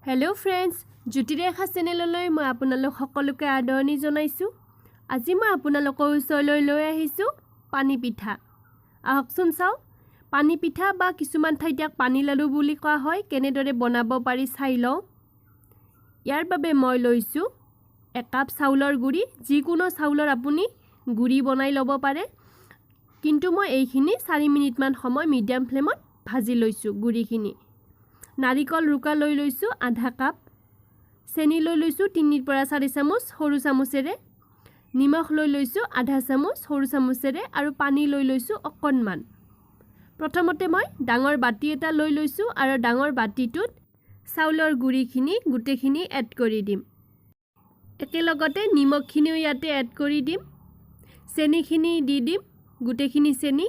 Hello friends, Jutire Akha channelলৈ মই আপোনালোক সকলোকে আদৰণি জনাইছো। আজি মই আপোনালোকৰ ওচৰলৈ লৈ আহিছো পানী পিঠা। আহকচোন চাও পানী পিঠা বা কিছুমান ঠাইত পানী লাডু বুলি কোৱা হয় কেনেদৰে বনাব পাৰি চাই লও। ইয়াৰ বাবে মই লৈছো 1 কাপ চাউলৰ গুড়ি, যিকোনো চাউলৰ আপুনি গুড়ি বনাই লব পাৰে। কিন্তু মই এইখিনি 4 মিনিট মান সময় মিডিয়াম ফ্লেমত ভাজি লৈছো গুড়িখিনি। নাৰিকল ৰুকা লৈ লৈছো আধা কাপ, চেনি লৈ লৈছো 3 পৰা 4 চামুচ সৰু চামুচেৰে, নিমখ লৈ লৈছো আধা চামুচ সৰু চামুচেৰে আৰু পানী লৈ লৈছো অকণমান। প্ৰথমতে মই ডাঙৰ বাটি এটা লৈ লৈছো আৰু ডাঙৰ বাটিটোত চাউলৰ গুড়িখিনি গুটেখিনি এড কৰি দিম। একেলগতে নিমখখিনিও ইয়াতে এড কৰি দিম, চেনিখিনি দি দিম গুটেখিনি চেনি।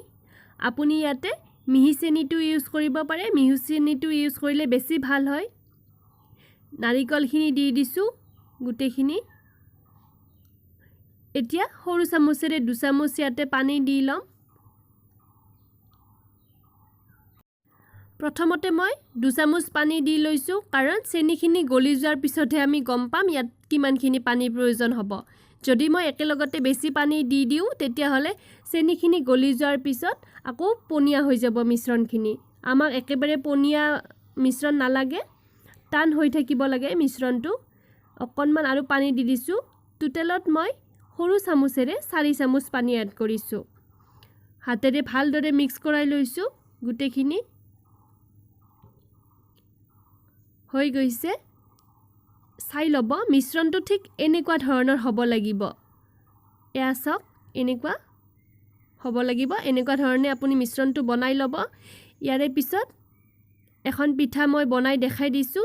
আপুনি ইয়াতে মিহি চেনিটো ইউজ কৰিব পাৰে, মিহি চেনিটো ইউজ কৰিলে বেছি ভাল হয়। নাৰিকলখিনি দি দিছো গুটেখিনি। এতিয়া সৰু চামুচেৰে 2 চামুচ ইয়াতে পানী দি লম। প্ৰথমতে মই 2 চামুচ পানী দি লৈছো কাৰণ চেনিখিনি গলি যোৱাৰ পিছতহে আমি গম পাম ইয়াত কিমানখিনি পানীৰ প্ৰয়োজন হ'ব। যদি মই একেলগতে বেছি পানী দি দিও তেতিয়া হলে চেনিখিনি গলি যোৱাৰ পিছত আকৌ পনিয়া হৈ যাব মিশ্ৰণখিনি। আমাক একেবাৰে পনিয়া মিশ্ৰণ নালাগে, টান হৈ থাকিব লাগে মিশ্ৰণটো। অকণমান আৰু পানী দি দিছো। টোটেলত মই সৰু চামুচেৰে 4 চামুচ পানী এড কৰিছো। হাতেৰে ভালদৰে মিক্স কৰাই লৈছো গুটেখিনি। হৈ গৈছে। চাই লব মিশ্ৰণটো ঠিক এনেকুৱা ধৰণৰ হ'ব লাগিব। এয়া চাওক এনেকুৱা হ'ব লাগিব। এনেকুৱা ধৰণে আপুনি মিশ্ৰণটো বনাই ল'ব। ইয়াৰে পিছত এখন পিঠা মই বনাই দেখাই দিছো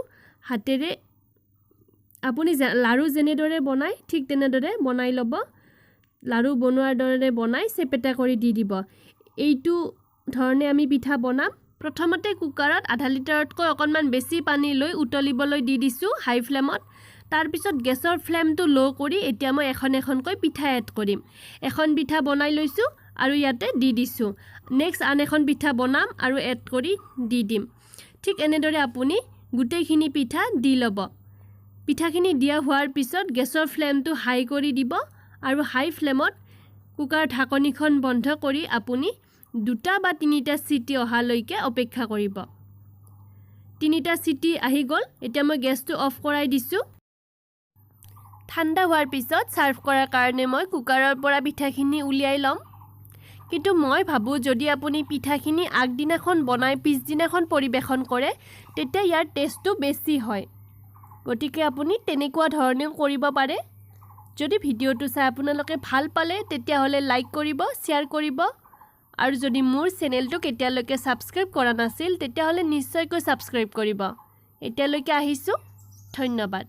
হাতেৰে। আপুনি লাৰু যেনেদৰে বনাই ঠিক তেনেদৰে বনাই ল'ব। লাৰু বনোৱাৰ দৰে বনাই চেপেটা কৰি দি দিব। এইটো ধৰণে আমি পিঠা বনাম। প্ৰথমতে কুকাৰত আধা লিটাৰতকৈ অকণমান বেছি পানী লৈ উতলিবলৈ দি দিছো হাই ফ্লেমত। তাৰ পিছত গেছৰ ফ্লেমটো লো কৰি এতিয়া মই এখন এখনকৈ পিঠা এড কৰিম। এখন পিঠা বনাই লৈছো আৰু ইয়াতে দি দিছো। নেক্সট আন এখন পিঠা বনাম আৰু এড কৰি দি দিম। ঠিক এনেদৰে আপুনি গুটেইখিনি পিঠা দি ল'ব। পিঠাখিনি দিয়া হোৱাৰ পিছত গেছৰ ফ্লেমটো হাই কৰি দিব আৰু হাই ফ্লেমত কুকাৰ ঢাকনিখন বন্ধ কৰি আপুনি 2টা বা 3টা চিটি অহালৈকে অপেক্ষা কৰিব। 3টা চিটি আহি গ'ল। এতিয়া মই গেছটো অফ কৰাই দিছো। ঠাণ্ডা হোৱাৰ পিছত সাৰ্ভ কৰাৰ কাৰণে মই কুকাৰৰ পৰা পিঠাখিনি উলিয়াই লম। কিন্তু মই ভাবো যদি আপুনি পিঠাখিনি আগদিনাখন বনাই পিছদিনাখন পৰিবেশন কৰে তেতিয়া ইয়াৰ টেষ্টটো বেছি হয়। গতিকে আপুনি তেনেকুৱা ধৰণেও কৰিব পাৰে। যদি ভিডিঅ'টো চাই আপোনালোকে ভাল পালে তেতিয়া হলে লাইক কৰিব, শ্বেয়াৰ কৰিব আৰু যদি মোৰ চেনেলটো কেতিয়ালৈকে সাবস্ক্ৰাইব কৰা নাছিল তেতিয়া হলে নিশ্চয়কৈ সাবস্ক্ৰাইব কৰিব। এতিয়ালৈকে আহিছো। ধন্যবাদ।